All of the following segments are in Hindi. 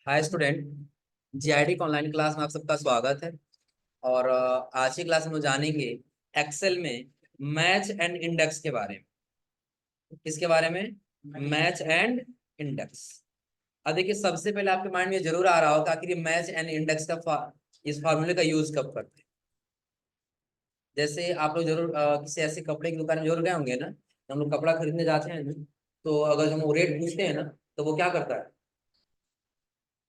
Hi student. GID online class में आप सबका स्वागत है। और आज की क्लास में हम जानेंगे एक्सेल में मैच एंड इंडेक्स के बारे में। किसके बारे में? Match and index. अब देखिए, सबसे पहले आपके माइंड में जरूर आ रहा होगा आखिर ये मैच एंड इंडेक्स का इस फार्मूले का यूज कब करते हैं। जैसे आप लोग जरूर किसी ऐसे कपड़े की दुकान में जरूर गए होंगे ना। हम लोग कपड़ा खरीदने जाते हैं ना, तो अगर हम रेट पूछते हैं ना, तो वो क्या करता है?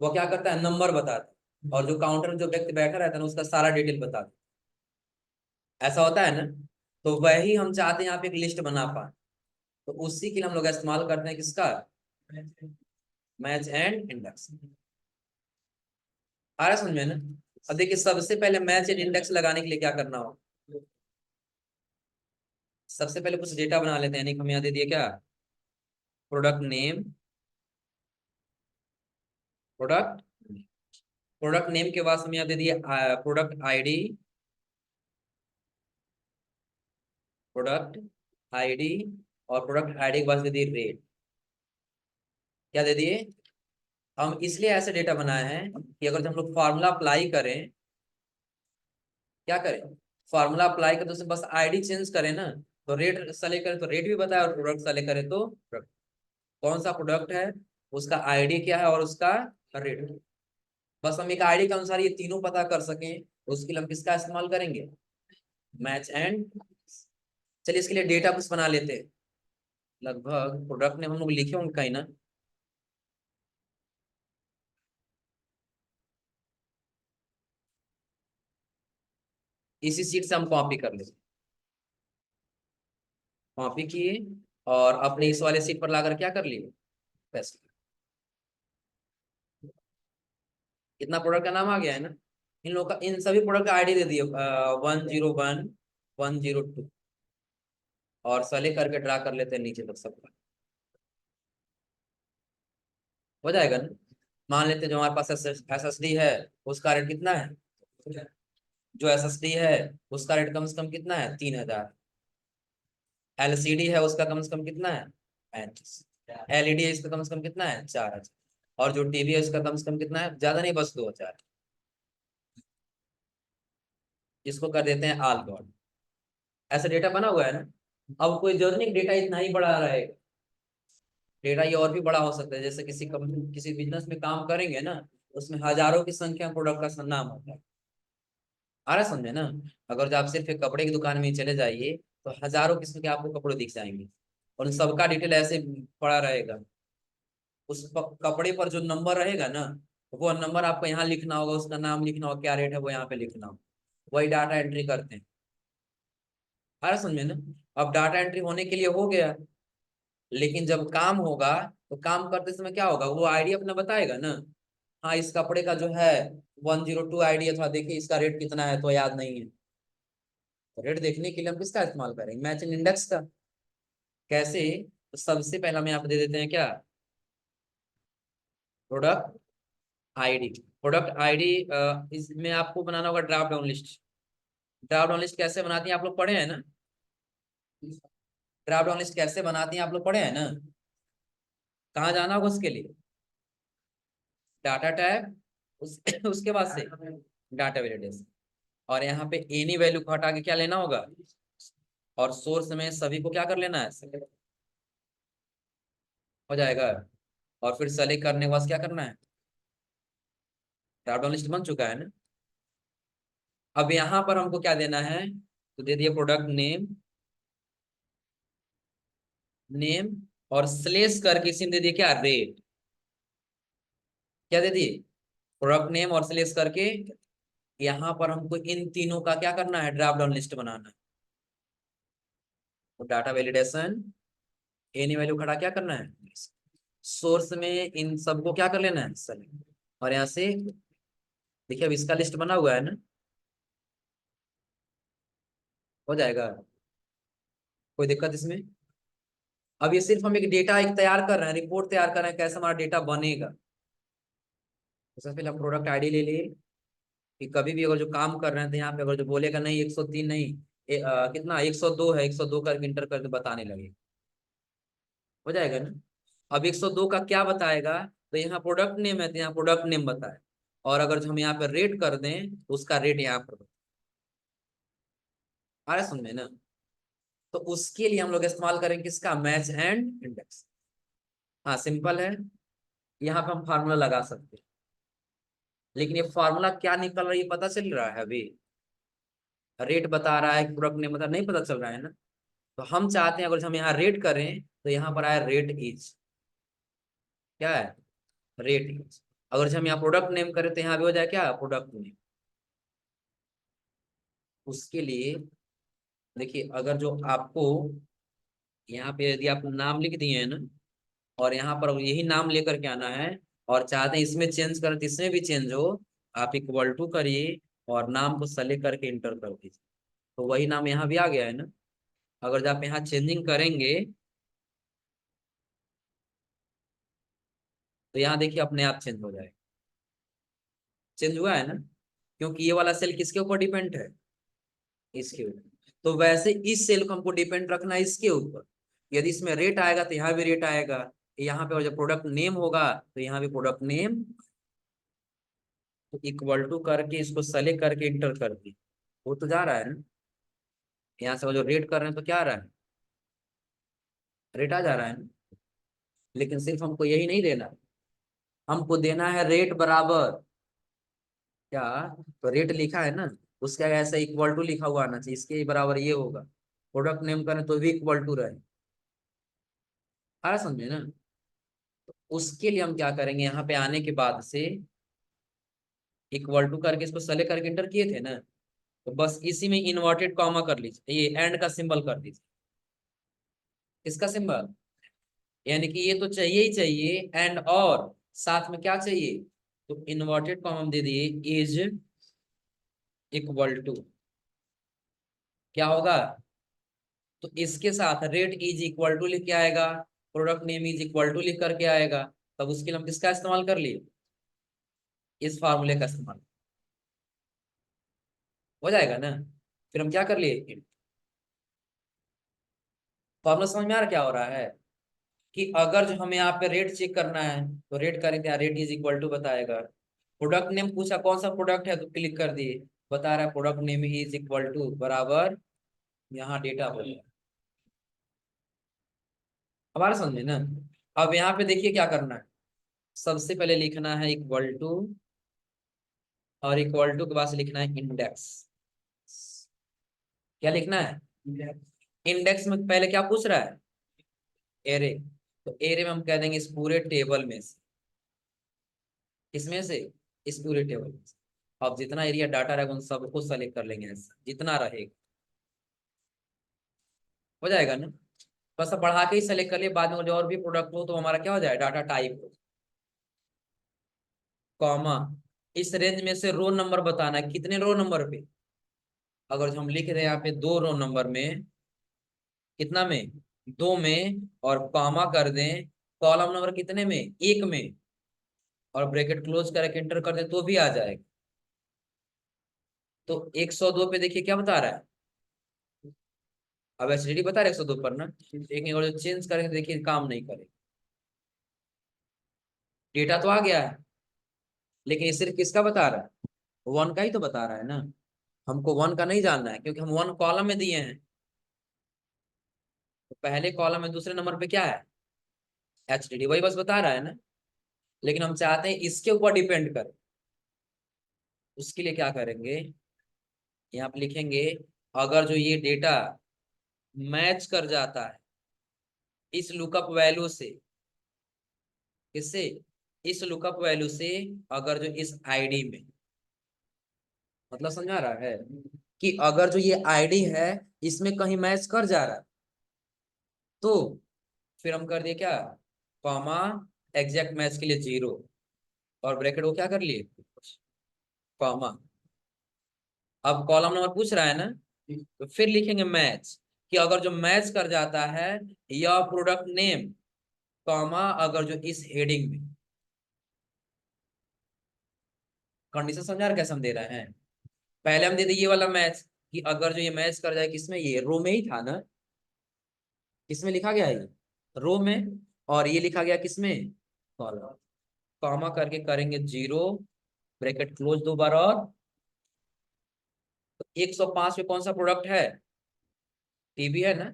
वो क्या करता है, नंबर बताता है। और जो काउंटर में जो व्यक्ति बैठा रहता है ना, उसका सारा डिटेल बताता है। ऐसा होता है ना। तो वही हम चाहते हैं यहाँ पे एक लिस्ट बना पाए। तो उसी के लिए हम लोग इस्तेमाल करते हैं किसका? Match and index. आ रहा है समझ में ना? अब देखिए, सबसे पहले मैच एंड इंडेक्स लगाने के लिए क्या करना हो? सबसे पहले कुछ डेटा बना लेते हैं। यानी कि हम यहाँ दे दिए क्या? Product name. Product product name के बाद हम यहाँ दे दिए प्रोडक्ट आईडी। Product ID. और प्रोडक्ट आईडी के बाद दे दिए रेट। क्या दे दिए? हम इसलिए ऐसे डेटा बनाए हैं कि अगर हम लोग फार्मूला अप्लाई करें, क्या करें? फार्मूला अप्लाई करें तो उसमें बस आईडी चेंज करें ना। तो रेट सेलेक्ट करें तो रेट भी बताए, और प्रोडक्ट सेलेक्ट करें तो product। कौन सा प्रोडक्ट है, उसका आईडी क्या है, और उसका रेट। बस हम एक आईडी के अनुसार ये तीनों पता कर सकें, तो उसके लिए हम किसका इस्तेमाल करेंगे? Match and. चलिए, इसके लिए डेटा कुछ बना लेते हैं। लगभग प्रोडक्ट ने हम लोग लिखे होंगे कहीं ना। इसी सीट से हम कॉपी कर लेते, कॉपी किए और अपने इस वाले सीट पर लाकर क्या कर लिए? पेस्ट। कितना प्रोडक्ट का नाम आ गया है ना। इन लोग का, इन सभी प्रोडक्ट का आईडी दे दिए 101, 102। और सेलेक्ट करके ड्रा कर लेते हैं नीचे तक सबका। हो जाएगा ना। मान लेते हैं जो हमारे पास एसएसडी है, उसका रेट कितना है? जो एसएसडी है उसका रेट कम से कम कितना है? 3000। एलसीडी है उसका कम से कम कितना है? 35। एलईडी है इसका कम से कम कितना है? 4000। और जो टीवी है उसका कम से कम कितना है? ज्यादा नहीं, बस 2000। इसको कर देते हैं ऑल गॉड। ऐसा डेटा बना हुआ है ना। अब कोई जरूरत नहीं डेटा इतना ही बड़ा रहेगा। डेटा ये और भी बड़ा हो सकता है। जैसे किसी कंपनी, किसी बिजनेस में काम करेंगे ना, उसमें हजारों की संख्या प्रोडक्ट का नाम होता है। आ रहा समझे ना। अगर जो आप सिर्फ एक कपड़े की दुकान में ही चले जाइए, तो हजारों किस्म के आपको कपड़े दिख जाएंगे। और उन सबका डिटेल ऐसे पड़ा रहेगा। उस कपड़े पर जो नंबर रहेगा ना, वो नंबर आपको यहाँ लिखना होगा, उसका नाम लिखना होगा, क्या रेट है वो यहाँ पे लिखना होगा। वही डाटा एंट्री करते हैं। आ रहा समझे ना। अब डाटा एंट्री होने के लिए हो गया, लेकिन जब काम होगा, तो काम करते समय क्या होगा? वो आईडी अपना बताएगा ना। हाँ, इस कपड़े का जो है 102 आईडी है, थोड़ा देखिए इसका रेट कितना है, तो याद नहीं है। तो रेट देखने के लिए हम किसका इस्तेमाल करेंगे? मैच एंड इंडेक्स का। कैसे? तो सबसे पहला हम यहाँ पे दे देते हैं क्या? Product ID. प्रोडक्ट आईडी, इसमें आपको बनाना होगा drop down list. Drop down list कैसे बनाती हैं आप लोग पढ़े हैं ना? ड्रॉप डाउन लिस्ट कैसे बनाती हैं आप लोग पढ़े हैं ना? कहाँ जाना होगा उसके लिए? Data tab. उसके बाद से डाटा वैलिडेशन। और यहाँ पे एनी वैल्यू को हटा के क्या लेना होगा? और सोर्स में सभी को क्या कर लेना है? select। हो जाएगा। और फिर सेलेक्ट करने के बाद क्या करना है? ड्रॉप डाउन लिस्ट बन चुका है ना। अब यहाँ पर हमको क्या देना है? तो दे दिया प्रोडक्ट नेम। नेम और स्लेश करके इसी में दे दिया क्या? रेट। क्या दे दिए? प्रोडक्ट नेम और स्लेश करके। यहाँ पर हमको इन तीनों का क्या करना है? ड्रॉप डाउन लिस्ट बनाना है। तो डाटा वैलिडेशन, एनी वैल्यू खड़ा क्या करना है? सोर्स में इन सबको क्या कर लेना है? सेलेक्ट। और यहाँ से देखिए, अब इसका लिस्ट बना हुआ है ना। हो जाएगा। कोई दिक्कत इसमें? अब ये सिर्फ हम एक डेटा एक तैयार कर रहे हैं, रिपोर्ट तैयार कर रहे हैं कैसे हमारा डेटा बनेगा। तो सबसे पहले हम प्रोडक्ट आईडी ले लिए। कि कभी भी अगर जो काम कर रहे हैं तो यहाँ पे अगर जो बोलेगा नहीं 103 नहीं, कितना 102 है, 102 करके इंटर करके बताने लगे। हो जाएगा ना। अब 102 का क्या बताएगा? तो यहाँ प्रोडक्ट नेम है तो यहाँ प्रोडक्ट नेम बताए, और अगर जो हम यहाँ पे रेट कर दें तो उसका रेट यहाँ पर आ रहा है, समझे ना। तो उसके लिए हम लोग इस्तेमाल करेंगे किसका, मैच एंड इंडेक्स। हाँ सिंपल है, यहाँ पे हम फार्मूला लगा सकते हैं, लेकिन ये फार्मूला क्या निकल रहा है ये पता चल रहा है अभी, रेट बता रहा है कि प्रोडक्ट नेम बता, नहीं पता चल रहा है ना। तो हम चाहते हैं अगर हम यहाँ रेट करें तो यहाँ पर आया रेट इज, क्या है, रेट इज। अगर हम यहाँ प्रोडक्ट नेम करें तो यहाँ भी हो जाए क्या, प्रोडक्ट नेम। उसके लिए देखिए, अगर जो आपको यहाँ पे यदि आप नाम लिख दिए हैं ना, और यहाँ पर यही नाम लेकर के आना है, और चाहते हैं इसमें चेंज करें तो इसमें भी चेंज हो, आप इक्वल टू करिए और नाम को सेलेक्ट करके इंटर कर दीजिए, तो वही नाम यहाँ भी आ गया है ना। अगर जो आप यहाँ चेंजिंग करेंगे तो यहाँ देखिए अपने आप चेंज हो जाएगा, चेंज हुआ है ना, क्योंकि ये वाला सेल किसके ऊपर डिपेंड है, इसके ऊपर। तो वैसे इस सेल को हमको डिपेंड रखना है इसके ऊपर, यदि इसमें रेट आएगा तो यहाँ भी रेट आएगा, यहाँ पे जब प्रोडक्ट नेम होगा तो यहाँ भी प्रोडक्ट नेम, तो इक्वल टू करके इसको सेलेक्ट करके इंटर कर दी, वो तो जा रहा है ना। यहाँ से वो जो रेट कर रहे हैं तो क्या आ रहा है, रेट आ जा रहा है ना। लेकिन सिर्फ हमको यही नहीं देना, हमको देना है रेट बराबर क्या, तो रेट लिखा है ना, उसका ऐसा इक्वल टू लिखा हुआ आना चाहिए, इसके बराबर ये होगा। प्रोडक्ट नेम करें तो भी इक्वल टू रहे, आ रहा समझे ना। उसके लिए हम क्या करेंगे, यहाँ पे आने के बाद से इक्वल टू करके इसको सेलेक्ट करके इंटर किए थे ना, तो बस इसी में इन्वर्टेड कॉमा कर लीजिए, ये एंड का सिंबल कर दीजिए, इसका सिंबल, यानी कि ये तो चाहिए ही चाहिए एंड, और साथ में क्या चाहिए, तो इन्वर्टेड कॉमा हम दे दिए, इज इक्वल टू, क्या होगा, तो इसके साथ रेट इज इक्वल टू लिख के आएगा, product name is equal to लिख करके आएगा, तब उसके लिए हम किसका इस्तेमाल कर लिए, इस फार्मूले का इस्तेमाल हो जाएगा ना। फिर हम क्या कर लिए, फार्मूला समझ में आ रहा क्या हो रहा है, कि अगर जो हमें यहाँ पे रेट चेक करना है तो रेट करेंगे, रेट इज इक्वल टू बताएगा, प्रोडक्ट नेम पूछा कौन सा प्रोडक्ट है तो क्लिक कर दिए, बता रहा है product name is equal to बराबर यहाँ डेटा हो गया, हमारे समझ में ना। अब यहाँ पे देखिए क्या करना है, सबसे पहले लिखना है इक्वल टू, और इक्वल टू के बाद से लिखना है इंडेक्स, क्या लिखना है, इंडेक्स में पहले क्या पूछ रहा है, एरे, तो एरे में हम कह देंगे इस पूरे टेबल में से, इसमें से, इस पूरे टेबल में से, अब जितना एरिया डाटा रहेगा उन सबको सेलेक्ट कर लेंगे ऐसा, जितना रहेगा हो जाएगा ना। बस अब बढ़ा के ही सेलेक्ट कर लिए, बाद में जो और भी प्रोडक्ट हो तो हमारा क्या हो जाए, डाटा टाइप हो, कॉमा, इस रेंज में से रो नंबर बताना है, कितने रो नंबर पे, अगर जो हम लिख रहे हैं यहाँ पे 2 रो नंबर में, कितना में, 2 में, और कॉमा कर दें कॉलम नंबर कितने में, 1 में, और ब्रैकेट क्लोज करके एंटर कर दें तो भी आ जाएगा। तो 102 पे देखिए क्या बता रहा है, अब एचडीडी बता रहा है 102 पर ना, लेकिन और जो चेंज करेंगे देखिए काम नहीं करेगा, डेटा तो आ गया है, लेकिन ये सिर्फ किसका बता रहा है, 1 का ही तो बता रहा है ना, हमको 1 का नहीं जानना है क्योंकि हम 1 कॉलम में दिए हैं, तो पहले कॉलम में दूसरे नंबर पे क्या है, एचडीडी, वही बस बता रहा है ना, लेकिन हम चाहते हैं इसके ऊपर डिपेंड कर, उसके लिए क्या करेंगे, यहाँ पे लिखेंगे अगर जो ये डेटा मैच कर जाता है इस लुकअप वैल्यू से, किससे, इस लुकअप वैल्यू से, अगर जो इस आईडी में, मतलब समझा रहा है, कि अगर जो ये आईडी है इसमें कहीं मैच कर जा रहा है तो फिर हम कर दिए क्या, कॉमा, एग्जैक्ट मैच के लिए 0, और ब्रैकेट वो क्या कर लिए, कॉमा। अब कॉलम नंबर पूछ रहा है ना, तो फिर लिखेंगे मैच, कि अगर जो मैच कर जाता है या प्रोडक्ट नेम, कॉमा, अगर जो इस हेडिंग में, कंडीशन समझा रहे कैसे हम दे रहे हैं, पहले हम दे दिए ये वाला मैच, कि अगर जो ये मैच कर जाए किसमें, ये रो में ही था ना, किसमें लिखा गया है ये, रो में, और ये लिखा गया किसमें, कॉलम। कॉमा करके करेंगे 0, ब्रैकेट क्लोज दो बार और। तो 105 में कौन सा प्रोडक्ट है? टीबी है ना।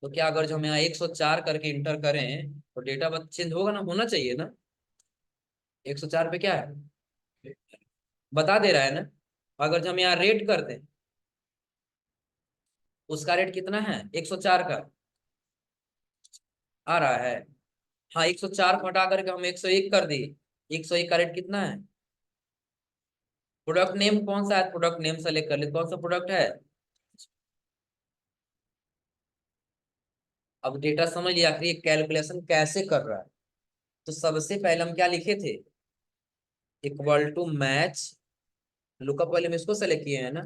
तो क्या अगर जो हम यहाँ 104 करके इंटर करें तो डेटा बस चेंज होगा ना, होना चाहिए ना। 104 पे क्या है बता दे रहा है ना। अगर जो हम यहाँ रेट कर दें, उसका रेट कितना है 104 का आ रहा है। हाँ 104 को हटा करके हम 101 कर दिए। 101 का रेट कितना है? प्रोडक्ट नेम कौन सा है? प्रोडक्ट नेम सेलेक्ट कर ले, कौन सा प्रोडक्ट है। अब डेटा समझ लिया आखिर ये कैलकुलेशन कैसे कर रहा है। तो सबसे पहले हम क्या लिखे थे, इक्वल टू मैच। लुकअप वाले में इसको सेलेक्ट किए हैं ना,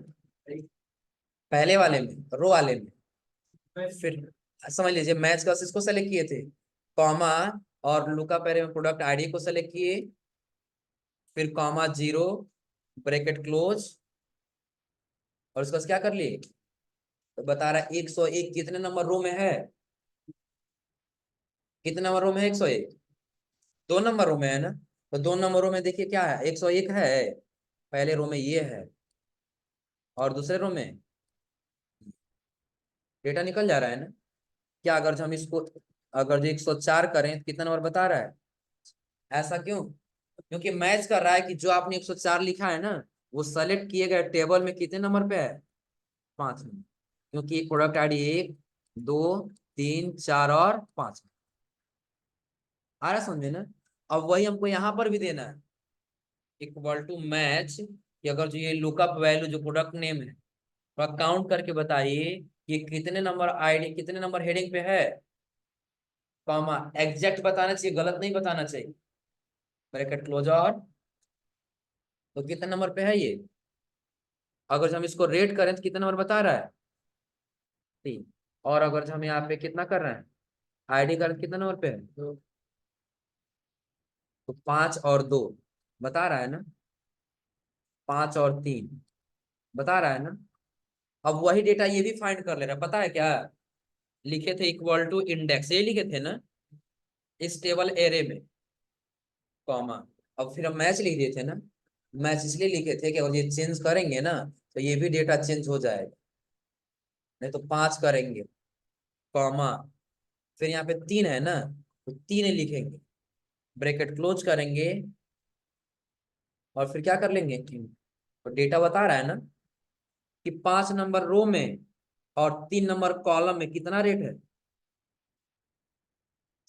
पहले वाले में रो वाले में। फिर समझ लीजिए मैच का इसको सेलेक्ट किए थे, कॉमा, और लुकअप एरे में प्रोडक्ट आईडी को सेलेक्ट किए, फिर कॉमा 0, ब्रैकेट क्लोज, और उसका क्या कर लिए। तो बता रहा है 101 कितने नंबर रो में है, कितने नंबर रो में है 101, 2 नंबर रो में है ना। तो 2 नंबरों में देखिए क्या है 101 है, पहले रो में ये है और दूसरे रो में डेटा निकल जा रहा है ना। क्या अगर जो हम इसको अगर जो 104 करें तो कितना नंबर बता रहा है। ऐसा क्यों? क्योंकि मैच कर रहा है कि जो आपने 104 लिखा है ना, वो सेलेक्ट किए गए टेबल में कितने नंबर पे है, 5 में। क्योंकि प्रोडक्ट आईडी 1, 2, 3, 4 और 5 आ रहा समझे ना। अब वही हमको यहाँ पर भी देना है, इक्वल टू मैच, कि अगर जो ये लुकअप वैल्यू जो प्रोडक्ट नेम है तो काउंट करके बताइए ये कितने नंबर आईडी कितने नंबर हेडिंग पे है, कॉमा, एग्जैक्ट बताना चाहिए, गलत नहीं बताना चाहिए, ब्रैकेट क्लोज और। तो कितने नंबर पे है ये, अगर हम इसको रेट करें तो कितने नंबर बता रहा है, 3। और अगर हम यहाँ पे कितना कर रहे हैं, आईडी का कितना नंबर पे है, तो 5 और 2 बता रहा है ना, 5 और 3 बता रहा है ना। अब वही डेटा ये भी फाइंड कर ले रहा है, पता है क्या लिखे थे, इक्वल टू इंडेक्स, ये लिखे थे ना इस टेबल एरे में, कॉमा, अब फिर हम मैच लिख दिए थे ना। मैच इसलिए लिखे थे कि अगर ये चेंज करेंगे ना तो ये भी डेटा चेंज हो जाएगा। नहीं तो 5 करेंगे, कॉमा, फिर यहाँ पे 3 है ना, तो 3 लिखेंगे, ब्रैकेट क्लोज करेंगे, और फिर क्या कर लेंगे, तो डेटा बता रहा है ना कि 5 नंबर रो में और 3 नंबर कॉलम में कितना रेट है,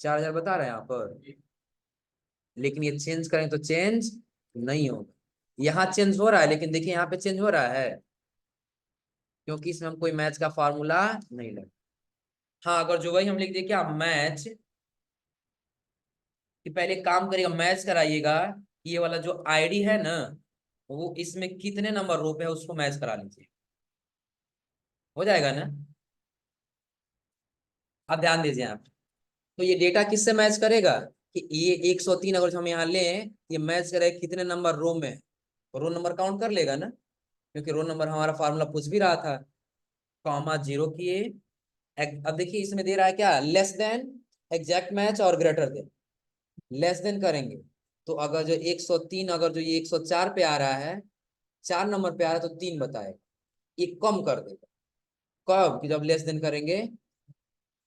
4000 बता रहा है यहाँ पर। लेकिन ये चेंज करें तो चेंज नहीं होगा, यहाँ चेंज हो रहा है लेकिन देखिए यहाँ पे चेंज हो रहा है, क्योंकि इसमें हम कोई मैच का फार्मूला नहीं लगा। हाँ अगर जो वही हम लिख दिए क्या मैच, कि पहले काम करिएगा मैच कराइएगा, ये वाला जो आईडी है ना वो इसमें कितने नंबर रो पे है उसको मैच करा लीजिए, हो जाएगा ना। आप ध्यान दीजिए आप, तो ये डेटा किससे मैच करेगा कि ये 103 अगर हम यहाँ लें, ये मैच करेगा कितने नंबर रो में, तो रो नंबर काउंट कर लेगा ना, क्योंकि रो नंबर हमारा फार्मूला पूछ भी रहा था। कॉमा 0 किए, अब देखिए इसमें दे रहा है क्या, लेस देन, एग्जैक्ट मैच और ग्रेटर देन। लेस देन करेंगे तो अगर जो 103 अगर जो ये 104 पे आ रहा है, 4 नंबर पे आ रहा है तो 3 बताएगा, ये कम कर देगा। कब, कि जब लेस देन करेंगे।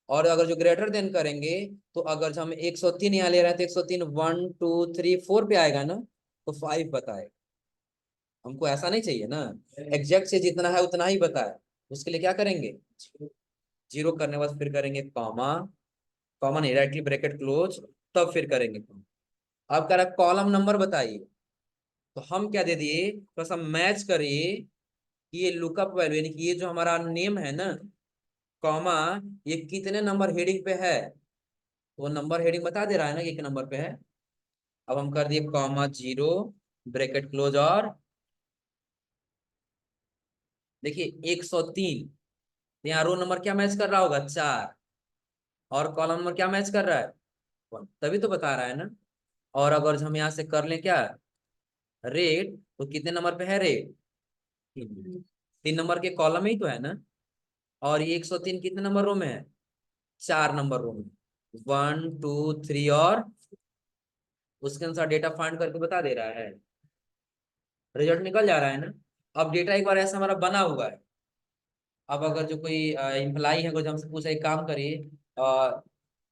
और अगर जो ग्रेटर देन करेंगे तो अगर जो हम 103 यहाँ ले रहे हैं तो 103 1 2 3 4 पे आएगा ना, तो 5 बताएगा। हमको ऐसा नहीं चाहिए ना, एग्जैक्ट से जितना है उतना ही बताए। उसके लिए क्या करेंगे, 0 करने के बाद फिर करेंगे कॉमा, कॉमा नहीं डायरेक्टली ब्रैकेट क्लोज, तब फिर करेंगे comma। अब कह रहा कॉलम नंबर बताइए, तो हम क्या दे दिए, थोड़ा सा मैच करिए कि ये लुकअप वैल्यू यानी कि ये जो हमारा नेम है ना, कॉमा, ये कितने नंबर हेडिंग पे है, तो वो नंबर हेडिंग बता दे रहा है ना कि एक नंबर पे है। अब हम कर दिए कॉमा 0, ब्रैकेट क्लोज, और देखिए 103, यहाँ रो नंबर क्या मैच कर रहा होगा, 4, और कॉलम नंबर क्या मैच कर रहा है, 1, तभी तो बता रहा है ना। और अगर हम यहाँ से कर लें क्या, रेट, तो कितने नंबर पे है रेट, 3 नंबर के कॉलम में ही तो है ना। और ये 103 कितने नंबर रो में है, 4 नंबर रो में, 1 2 3 और उसके अनुसार डेटा फाइंड करके बता दे रहा है, रिजल्ट निकल जा रहा है ना। अब डेटा एक बार ऐसा हमारा बना हुआ है। अब अगर जो कोई एम्प्लाई है, कुछ हमसे पूछा एक काम करिए,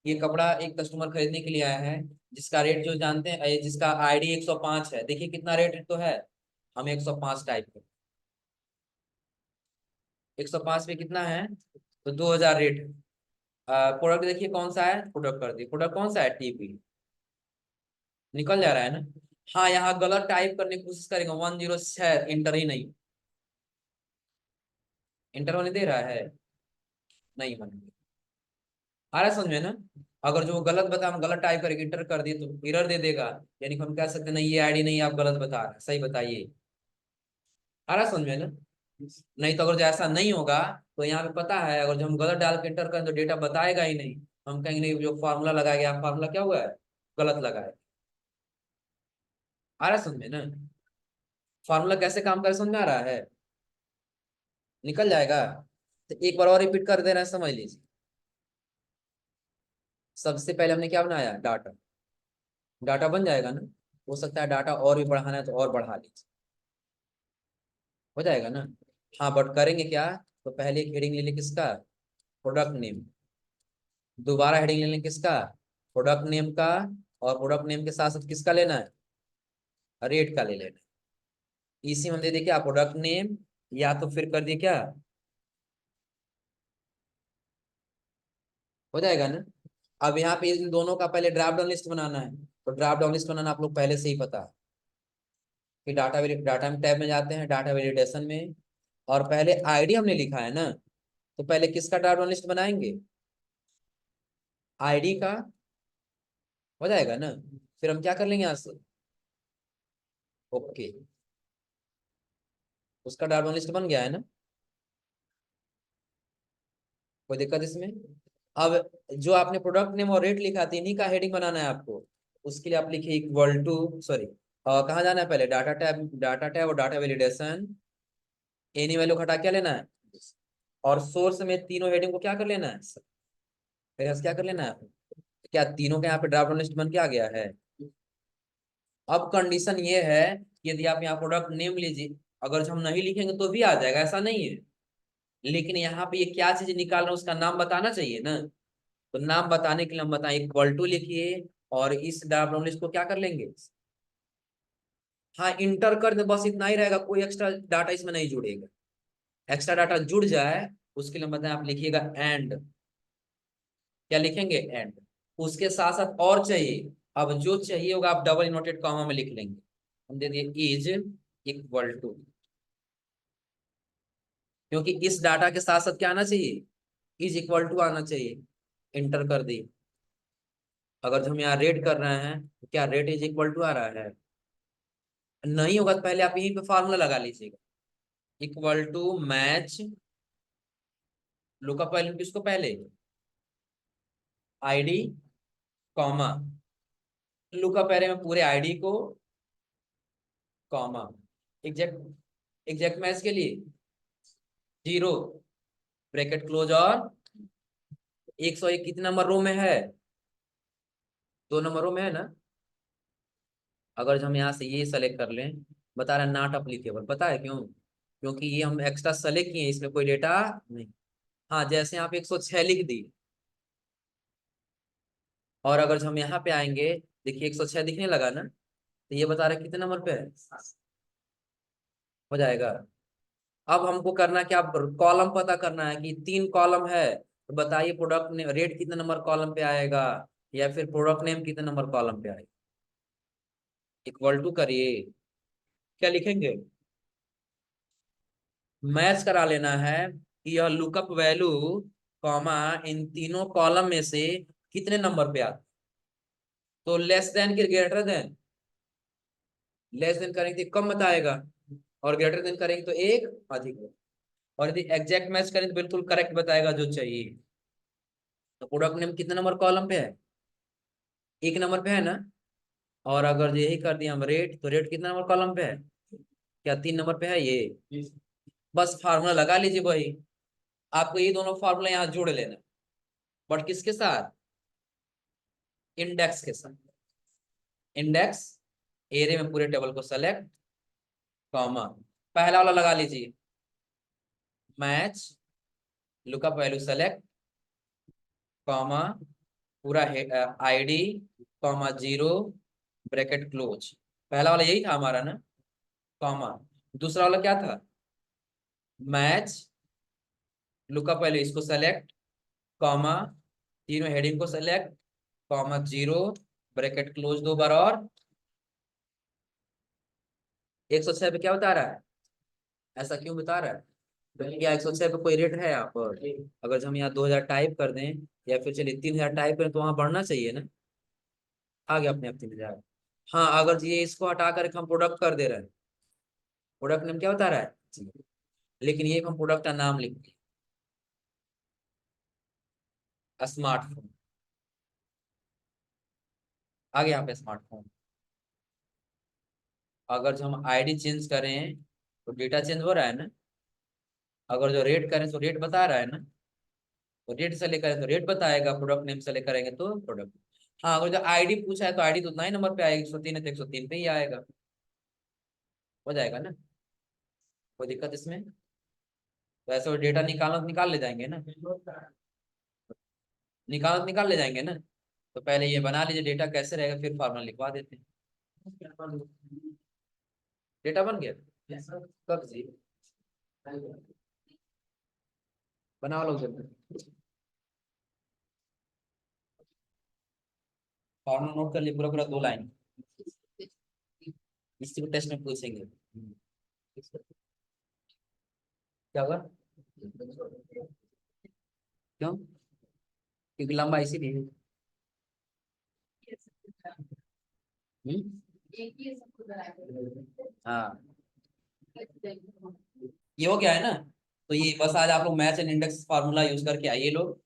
ये कपड़ा एक कस्टमर खरीदने के लिए आया है, जिसका रेट जो जानते हैं, जिसका आईडी 105 है, देखिए कितना रेट तो है, हम 105 टाइप कर, 105 पे कितना है, तो 2000 रेट है। प्रोडक्ट देखिए कौन सा है, प्रोडक्ट कर दिए, प्रोडक्ट कौन सा है, टीपी, निकल जा रहा है ना। हाँ, यहाँ गलत टाइप करने की कोशिश करेंगे, 106 इंटर ही नहीं, इंटर होने दे रहा है, नहीं होने दे, आ रहा है समझ में ना। अगर जो गलत बता, हम गलत टाइप करके इंटर कर दिए तो एरर दे देगा, यानी कि हम कह सकते हैं नहीं, ये आईडी नहीं, आप गलत बता रहे हैं, सही बताइए। आ रहा है समझ में ना। नहीं तो अगर जो ऐसा नहीं होगा, तो यहाँ पे पता है, अगर जो हम गलत डाल के इंटर करें तो डेटा बताएगा ही नहीं, हम कहेंगे नहीं, जो फार्मूला लगाया गया, फार्मूला क्या हुआ है, गलत लगा है। आ रहा है समझ में ना, फार्मूला कैसे काम करे समझ में आ रहा है, निकल जाएगा। तो एक बार और रिपीट कर दे रहे हैं, समझ लीजिए। सबसे पहले हमने क्या बनाया, डाटा, डाटा बन जाएगा ना, हो सकता है डाटा और भी बढ़ाना है तो और बढ़ा लीजिए, हो जाएगा ना। हाँ, बट करेंगे क्या, तो पहले एक हेडिंग ले लें, किसका, प्रोडक्ट नेम, दोबारा हेडिंग ले लें, किसका, प्रोडक्ट नेम का, और प्रोडक्ट नेम के साथ साथ किसका लेना है, रेट का ले लेना है। इसी में हम दे दिए क्या, प्रोडक्ट नेम, या तो फिर कर दिए क्या, हो जाएगा ना। अब यहाँ पे इन दोनों का पहले ड्राफ्ट डाउन लिस्ट बनाना है, तो ड्राफ्ट डाउन लिस्ट बनाना आप लोग पहले से ही पता है कि डाटा में टैब में जाते हैं, डाटा वेलिडेशन में, और पहले आईडी हमने लिखा है ना, तो पहले किसका ड्राफ्ट डाउन लिस्ट बनाएंगे, आईडी का, हो जाएगा ना। फिर हम क्या कर लेंगे यहाँ से, ओके, उसका ड्राफ्ट डाउन लिस्ट बन गया है ना, कोई दिक्कत इसमें। अब जो आपने प्रोडक्ट नेम और रेट लिखा था, इन्हीं का हेडिंग बनाना है आपको। उसके लिए आप लिखिए इक्वल टू, सॉरी, कहाँ जाना है, पहले डाटा टैब, डाटा टैब और डाटा वैलिडेशन, एनी वैल्यू हटा क्या लेना है, और सोर्स में तीनों हेडिंग को क्या कर लेना है, फिर क्या कर लेना है, क्या तीनों का यहाँ पे ड्राफ्ट लिस्ट बन के आ गया है। अब कंडीशन ये है कि यदि आप यहाँ प्रोडक्ट नेम लीजिए, अगर हम नहीं लिखेंगे तो भी आ जाएगा, ऐसा नहीं है, लेकिन यहाँ पे ये क्या चीज निकाल रहे हैं उसका नाम बताना चाहिए ना। तो नाम बताने के लिए हम बताएं, इक्वल टू लिखिए, और इस ड्रॉप डाउन लिस्ट को क्या कर लेंगे, हाँ इंटर कर दे, बस इतना ही रहेगा, कोई एक्स्ट्रा डाटा इसमें नहीं जुड़ेगा। एक्स्ट्रा डाटा जुड़ जाए उसके लिए बताएं, आप लिखिएगा एंड, क्या लिखेंगे, एंड, उसके साथ साथ और चाहिए, अब जो चाहिए होगा आप डबल इनवर्टेड कॉमा में लिख लेंगे, हम दे दिए इज इक्वल टू, क्योंकि इस डाटा के साथ साथ क्या आना चाहिए, इज इक्वल टू आना चाहिए, इंटर कर दी। अगर हम यहाँ रेट कर रहे हैं तो क्या रेट इज इक्वल टू आ रहा है, नहीं होगा तो पहले आप यहीं पे फॉर्मूला लगा लीजिएगा, equal to match, lookup value किसको पहले, आईडी, कॉमा, लुकअप एरे में पूरे आईडी को, कॉमा, एग्जैक्ट, एग्जैक्ट मैच के लिए 0, ब्रैकेट क्लोज, और 101 कितने नंबर रो में है, 2 नंबर रो में है ना। अगर हम यहाँ से ये सेलेक्ट कर लें, बता रहे नॉट अप्लीकेबल, पता है क्यों, क्योंकि ये हम एक्स्ट्रा सेलेक्ट किए, इसमें कोई डेटा नहीं। हाँ, जैसे आप 106 लिख दी, और अगर हम यहाँ पे आएंगे, देखिए 106 दिखने लगा ना, तो ये बता रहे कितने नंबर पे है, हो जाएगा। अब हमको करना क्या, कॉलम पता करना है कि 3 कॉलम है, तो बताइए प्रोडक्ट ने रेट कितने नंबर कॉलम पे आएगा, या फिर प्रोडक्ट नेम कितने नंबर कॉलम पे आएगा, इक्वल टू करिए, क्या लिखेंगे, मैच करा लेना है कि यह लुकअप वैल्यू, कॉमा, इन तीनों कॉलम में से कितने नंबर पे आता, तो लेस देन के ग्रेटर देन, लेस देन करेंगे तो कम बताएगा, और ग्रेटर देन करेंगे तो एक अधिक, और यदि एग्जैक्ट मैच करें तो बिल्कुल करेक्ट बताएगा जो चाहिए। तो प्रोडक्ट नेम कितने नंबर कॉलम पे है, 1 नंबर पे है ना, और अगर यही कर दिया हम रेट, तो रेट कितने नंबर कॉलम पे है, क्या 3 नंबर पे है ये, बस फार्मूला लगा लीजिए वही, आपको ये दोनों फार्मूला यहाँ जोड़ लेना, बट किसके साथ, इंडेक्स के साथ, इंडेक्स एरे में पूरे टेबल को सेलेक्ट, कॉमा, पहला वाला लगा लीजिए, match lookup value select, comma, पूरा ID, comma, zero, bracket close. पहला वाला यही था हमारा ना, कॉमा। दूसरा वाला क्या था, मैच लुकअप वैल्यू, इसको सेलेक्ट, कॉमा, तीनों हेडिंग को select, comma, zero, bracket close दो बार। और 106 पे क्या बता रहा है, ऐसा क्यों बता रहा है, तो क्या 106 पे कोई रेट है यहाँ पर? अगर जो हम यहाँ 2000 टाइप कर दें, या फिर चलिए 3000 टाइप करें, तो वहां बढ़ना चाहिए ना, आ गया अपने आप 3000। हाँ, अगर ये इसको हटा कर हम प्रोडक्ट कर दे रहे हैं, प्रोडक्ट नेम क्या बता रहा है, लेकिन ये हम प्रोडक्ट का नाम लिख दें, स्मार्टफोन, आ गया यहाँ पे स्मार्टफोन। अगर जो हम आईडी चेंज करें तो डेटा चेंज हो रहा है ना, अगर जो रेट करें तो रेट बता रहा है ना, तो रेट से लेकर तो रेट बताएगा, प्रोडक्ट नेम से लेकर करेंगे तो प्रोडक्ट। हाँ, अगर जो आईडी पूछा है तो आईडी तो उतना ही नंबर पे आएगा, 103 है तो 103 पे ही आएगा, हो जाएगा ना, कोई दिक्कत इसमें? तो ऐसे डेटा निकालना तो निकाल ले जाएंगे ना, निकालना तो निकाल ले जाएंगे ना। तो पहले ये बना लीजिए डेटा कैसे रहेगा, फिर फॉर्मूला लिखवा देते हैं। डेटा बन गया, कब जी, बनाओ लोग जल्दी, फॉर्मूला नोट कर लिए पूरा पूरा 2 लाइन, इसी को टेस्ट में पूछेंगे। क्या होगा, क्यों, क्योंकि लंबा इसीलिए। हम्म, हाँ, ये हो गया है ना। तो ये बस आज आप लोग match and index formula use करके आइए लोग।